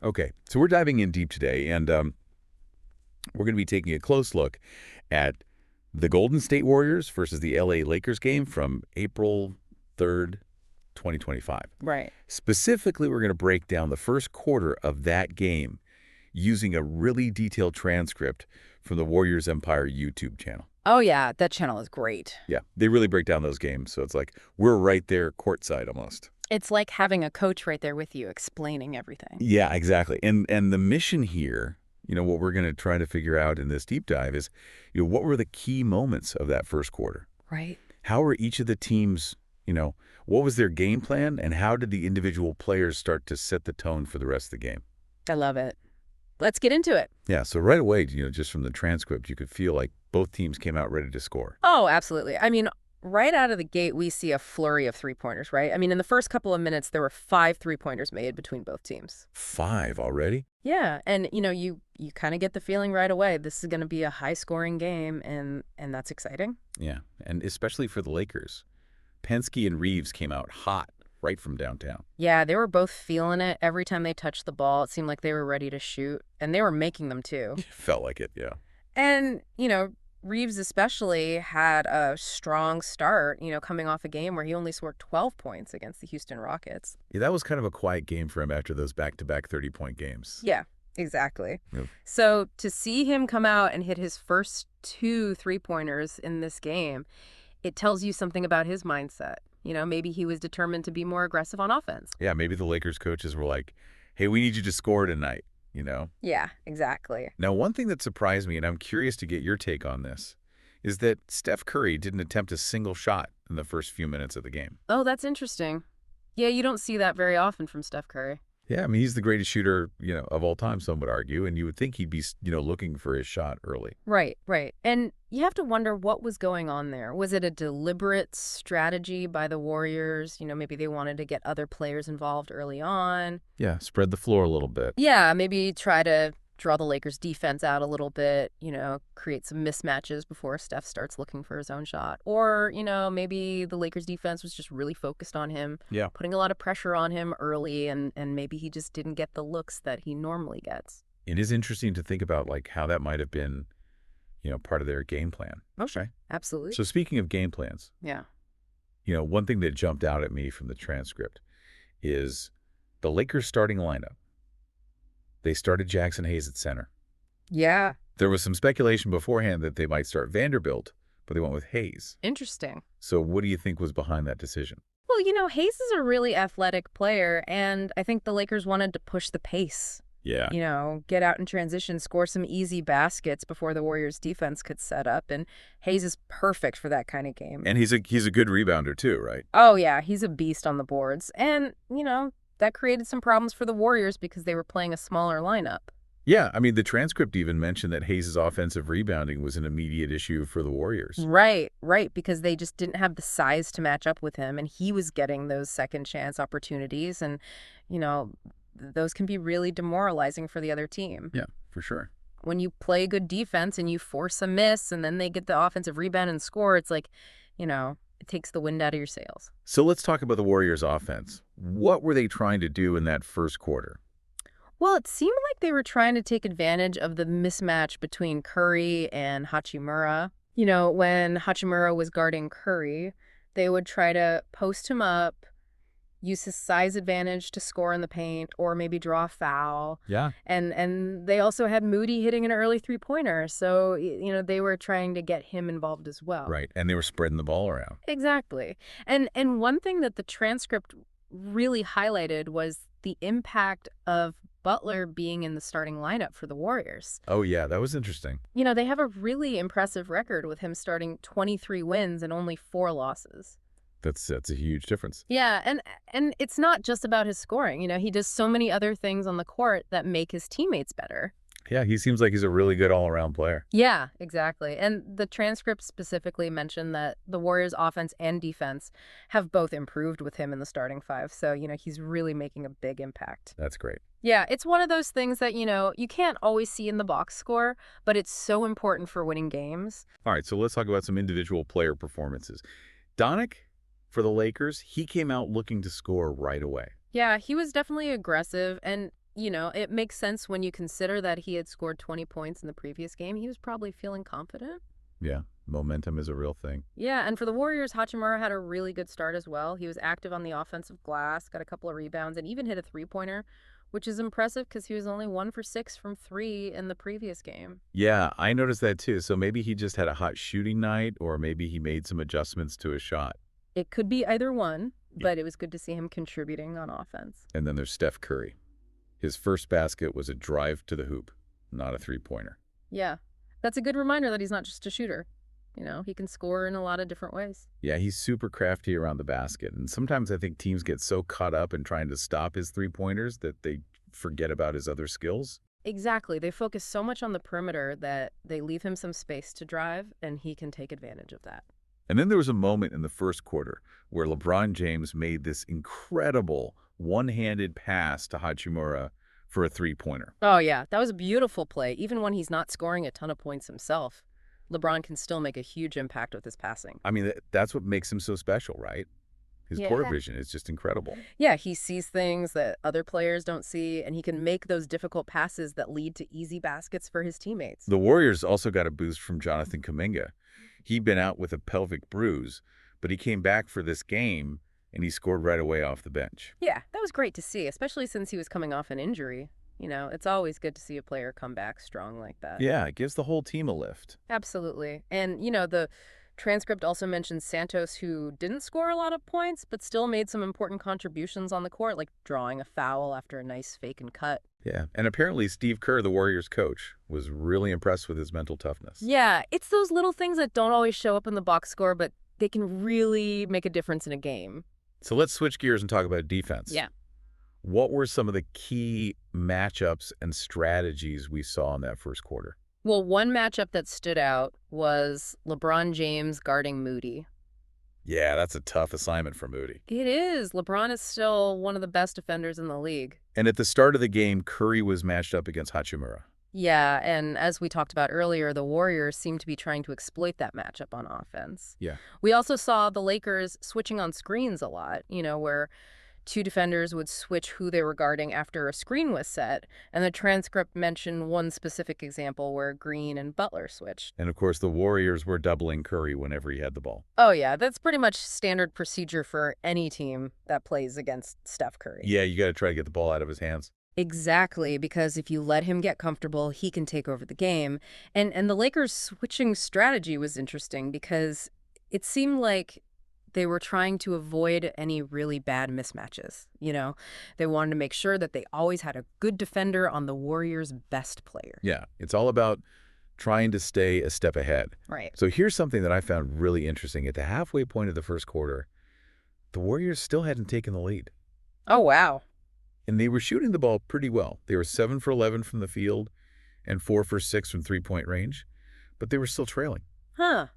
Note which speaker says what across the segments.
Speaker 1: Okay, so we're diving in deep today, and we're going to be taking a close look at the Golden State Warriors versus the LA Lakers game from April 3rd, 2025.
Speaker 2: Right.
Speaker 1: Specifically, we're going to break down the first quarter of that game using a really detailed transcript from the Warriors Empire YouTube channel.
Speaker 2: Oh, yeah, that channel is great.
Speaker 1: Yeah, they really break down those games, so it's like we're right there courtside almost.
Speaker 2: It's like having a coach right there with you explaining everything.
Speaker 1: Yeah, exactly. And the mission here, what we're going to try to figure out in this deep dive is, what were the key moments of that first quarter?
Speaker 2: Right.
Speaker 1: How were each of the teams, what was their game plan, and how did the individual players start to set the tone for the rest of the game?
Speaker 2: I love it. Let's get into it.
Speaker 1: Yeah, so right away, just from the transcript, you could feel like both teams came out ready to score.
Speaker 2: Oh, absolutely. I mean, right out of the gate, we see a flurry of three-pointers, right? I mean, in the first couple of minutes, there were 5 three-pointers made between both teams.
Speaker 1: 5 already?
Speaker 2: Yeah, and you kind of get the feeling right away this is going to be a high-scoring game, and that's exciting.
Speaker 1: Yeah, and especially for the Lakers. Penske and Reeves came out hot right from downtown.
Speaker 2: Yeah, they were both feeling it. Every time they touched the ball, it seemed like they were ready to shoot, and they were making them too.
Speaker 1: Felt like it, yeah.
Speaker 2: And, Reeves especially had a strong start, coming off a game where he only scored 12 points against the Houston Rockets.
Speaker 1: Yeah, that was kind of a quiet game for him after those back-to-back 30-point games.
Speaker 2: Yeah, exactly.
Speaker 1: Yep.
Speaker 2: So to see him come out and hit his first 2 three-pointers in this game, it tells you something about his mindset. Maybe he was determined to be more aggressive on offense.
Speaker 1: Yeah, maybe the Lakers coaches were like, hey, we need you to score tonight,
Speaker 2: Yeah, exactly.
Speaker 1: Now, one thing that surprised me, and I'm curious to get your take on this, is that Steph Curry didn't attempt a single shot in the first few minutes of the game.
Speaker 2: Oh, that's interesting. Yeah, you don't see that very often from Steph Curry.
Speaker 1: Yeah, I mean, he's the greatest shooter, of all time, some would argue, and you would think he'd be, looking for his shot early.
Speaker 2: Right, right. And you have to wonder what was going on there. Was it a deliberate strategy by the Warriors? Maybe they wanted to get other players involved early on.
Speaker 1: Yeah, spread the floor a little bit.
Speaker 2: Yeah, maybe try to draw the Lakers' defense out a little bit, create some mismatches before Steph starts looking for his own shot. Or, maybe the Lakers' defense was just really focused on him,
Speaker 1: Yeah.
Speaker 2: putting a lot of pressure on him early, and maybe he just didn't get the looks that he normally gets.
Speaker 1: It is interesting to think about, how that might have been, part of their game plan.
Speaker 2: Okay. Absolutely.
Speaker 1: So speaking of game plans,
Speaker 2: Yeah.
Speaker 1: one thing that jumped out at me from the transcript is the Lakers starting lineup. They started Jackson Hayes at center.
Speaker 2: Yeah.
Speaker 1: There was some speculation beforehand that they might start Vanderbilt, but they went with Hayes.
Speaker 2: Interesting.
Speaker 1: So what do you think was behind that decision?
Speaker 2: Well, Hayes is a really athletic player, and I think the Lakers wanted to push the pace.
Speaker 1: Yeah.
Speaker 2: Get out in transition, score some easy baskets before the Warriors' defense could set up, and Hayes is perfect for that kind of game.
Speaker 1: And he's a good rebounder too, right?
Speaker 2: Oh, yeah, he's a beast on the boards. And, that created some problems for the Warriors because they were playing a smaller lineup.
Speaker 1: Yeah, I mean, the transcript even mentioned that Hayes' offensive rebounding was an immediate issue for the Warriors.
Speaker 2: Right, because they just didn't have the size to match up with him, and he was getting those second chance opportunities, and, those can be really demoralizing for the other team.
Speaker 1: Yeah, for sure.
Speaker 2: When you play good defense and you force a miss and then they get the offensive rebound and score, it's like, it takes the wind out of your sails.
Speaker 1: So let's talk about the Warriors' offense. What were they trying to do in that first quarter?
Speaker 2: Well, it seemed like they were trying to take advantage of the mismatch between Curry and Hachimura. When Hachimura was guarding Curry, they would try to post him up, use his size advantage to score in the paint, or maybe draw a foul.
Speaker 1: Yeah.
Speaker 2: And they also had Moody hitting an early three-pointer, so, they were trying to get him involved as well.
Speaker 1: Right, and they were spreading the ball around.
Speaker 2: Exactly. And one thing that the transcript really highlighted was the impact of Butler being in the starting lineup for the Warriors.
Speaker 1: Oh, yeah, that was interesting.
Speaker 2: They have a really impressive record with him starting 23 wins and only 4 losses.
Speaker 1: That's a huge difference.
Speaker 2: Yeah, and it's not just about his scoring. He does so many other things on the court that make his teammates better.
Speaker 1: Yeah, he seems like he's a really good all-around player.
Speaker 2: Yeah, exactly. And the transcript specifically mentioned that the Warriors' offense and defense have both improved with him in the starting 5. So, he's really making a big impact.
Speaker 1: That's great.
Speaker 2: Yeah, it's one of those things that, you can't always see in the box score, but it's so important for winning games.
Speaker 1: All right, so let's talk about some individual player performances. Doncic, for the Lakers, he came out looking to score right away.
Speaker 2: Yeah, he was definitely aggressive, and It makes sense when you consider that he had scored 20 points in the previous game. He was probably feeling confident.
Speaker 1: Yeah, momentum is a real thing.
Speaker 2: Yeah, and for the Warriors, Hachimura had a really good start as well. He was active on the offensive glass, got a couple of rebounds, and even hit a three-pointer, which is impressive because he was only 1 for 6 from 3 in the previous game.
Speaker 1: Yeah, I noticed that too. So maybe he just had a hot shooting night, or maybe he made some adjustments to his shot.
Speaker 2: It could be either one,
Speaker 1: Yeah.
Speaker 2: but it was good to see him contributing on offense.
Speaker 1: And then there's Steph Curry. His first basket was a drive to the hoop, not a three-pointer.
Speaker 2: Yeah, that's a good reminder that he's not just a shooter. He can score in a lot of different ways.
Speaker 1: Yeah, he's super crafty around the basket. And sometimes I think teams get so caught up in trying to stop his three-pointers that they forget about his other skills.
Speaker 2: Exactly. They focus so much on the perimeter that they leave him some space to drive, and he can take advantage of that.
Speaker 1: And then there was a moment in the first quarter where LeBron James made this incredible one-handed pass to Hachimura for a three-pointer.
Speaker 2: Oh, yeah. That was a beautiful play. Even when he's not scoring a ton of points himself, LeBron can still make a huge impact with his passing.
Speaker 1: I mean, that's what makes him so special, right? His
Speaker 2: Yeah.
Speaker 1: court vision is just incredible.
Speaker 2: Yeah, he sees things that other players don't see, and he can make those difficult passes that lead to easy baskets for his teammates.
Speaker 1: The Warriors also got a boost from Jonathan Kuminga. He'd been out with a pelvic bruise, but he came back for this game, and he scored right away off the bench.
Speaker 2: Yeah, that was great to see, especially since he was coming off an injury. It's always good to see a player come back strong like that.
Speaker 1: Yeah, it gives the whole team a lift.
Speaker 2: Absolutely. And, the transcript also mentions Santos, who didn't score a lot of points, but still made some important contributions on the court, like drawing a foul after a nice fake and cut.
Speaker 1: Yeah, and apparently Steve Kerr, the Warriors coach, was really impressed with his mental toughness.
Speaker 2: Yeah, it's those little things that don't always show up in the box score, but they can really make a difference in a game.
Speaker 1: So let's switch gears and talk about defense.
Speaker 2: Yeah.
Speaker 1: What were some of the key matchups and strategies we saw in that first quarter?
Speaker 2: Well, one matchup that stood out was LeBron James guarding Moody.
Speaker 1: Yeah, that's a tough assignment for Moody.
Speaker 2: It is. LeBron is still one of the best defenders in the league.
Speaker 1: And at the start of the game, Curry was matched up against Hachimura.
Speaker 2: Yeah, and as we talked about earlier, the Warriors seem to be trying to exploit that matchup on offense.
Speaker 1: Yeah.
Speaker 2: We also saw the Lakers switching on screens a lot, where two defenders would switch who they were guarding after a screen was set, and the transcript mentioned one specific example where Green and Butler switched.
Speaker 1: And of course, the Warriors were doubling Curry whenever he had the ball.
Speaker 2: Oh, yeah, that's pretty much standard procedure for any team that plays against Steph Curry.
Speaker 1: Yeah, you got to try to get the ball out of his hands.
Speaker 2: Exactly, because if you let him get comfortable, he can take over the game. And the Lakers' switching strategy was interesting because it seemed like they were trying to avoid any really bad mismatches. They wanted to make sure that they always had a good defender on the Warriors' best player.
Speaker 1: Yeah, it's all about trying to stay a step ahead.
Speaker 2: Right.
Speaker 1: So here's something that I found really interesting. At the halfway point of the first quarter, the Warriors still hadn't taken the lead.
Speaker 2: Oh, wow.
Speaker 1: And they were shooting the ball pretty well. They were 7 for 11 from the field and 4 for 6 from three-point range, but they were still trailing.
Speaker 2: Huh.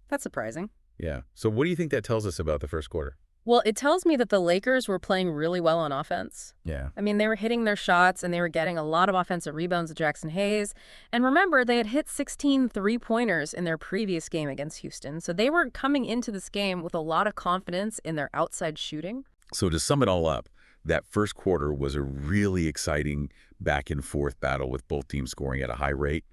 Speaker 2: That's surprising.
Speaker 1: Yeah. So what do you think that tells us about the first quarter?
Speaker 2: Well, it tells me that the Lakers were playing really well on offense.
Speaker 1: Yeah.
Speaker 2: I mean, they were hitting their shots and they were getting a lot of offensive rebounds with Jackson Hayes. And remember, they had hit 16 three-pointers in their previous game against Houston. So they were coming into this game with a lot of confidence in their outside shooting.
Speaker 1: So to sum it all up, that first quarter was a really exciting back-and-forth battle with both teams scoring at a high rate.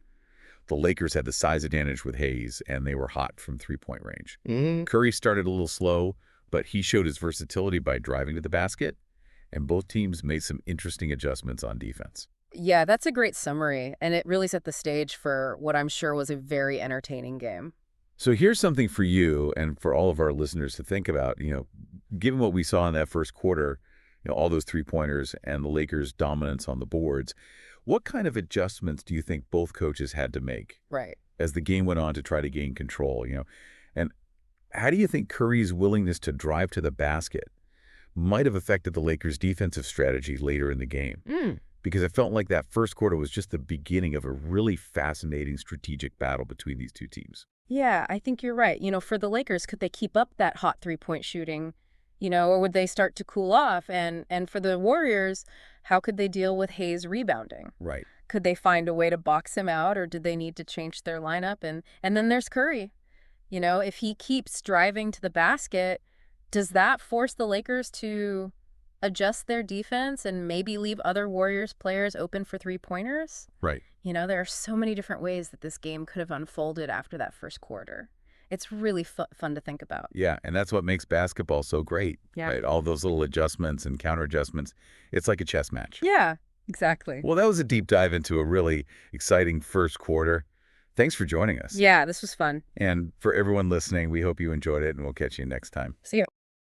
Speaker 1: The Lakers had the size advantage with Hayes, and they were hot from three-point range. Curry started a little slow, but he showed his versatility by driving to the basket, and both teams made some interesting adjustments on defense.
Speaker 2: Yeah, that's a great summary, and it really set the stage for what I'm sure was a very entertaining game.
Speaker 1: So here's something for you and for all of our listeners to think about. Given what we saw in that first quarter, all those three-pointers and the Lakers' dominance on the boards, what kind of adjustments do you think both coaches had to make
Speaker 2: Right.
Speaker 1: as the game went on to try to gain control? And how do you think Curry's willingness to drive to the basket might have affected the Lakers' defensive strategy later in the game? Because it felt like that first quarter was just the beginning of a really fascinating strategic battle between these two teams.
Speaker 2: Yeah, I think you're right. For the Lakers, could they keep up that hot three-point shooting? Or would they start to cool off? And for the Warriors, how could they deal with Hayes rebounding?
Speaker 1: Right.
Speaker 2: Could they find a way to box him out, or did they need to change their lineup? And then there's Curry. If he keeps driving to the basket, does that force the Lakers to adjust their defense and maybe leave other Warriors players open for three-pointers.
Speaker 1: Right.
Speaker 2: There are so many different ways that this game could have unfolded after that first quarter. It's really fun to think about.
Speaker 1: Yeah, and that's what makes basketball so great.
Speaker 2: Yeah.
Speaker 1: Right? All those little adjustments and counter adjustments. It's like a chess match.
Speaker 2: Yeah, exactly.
Speaker 1: Well, that was a deep dive into a really exciting first quarter. Thanks for joining us.
Speaker 2: Yeah, this was fun.
Speaker 1: And for everyone listening, we hope you enjoyed it, and we'll catch you next time.
Speaker 2: See you.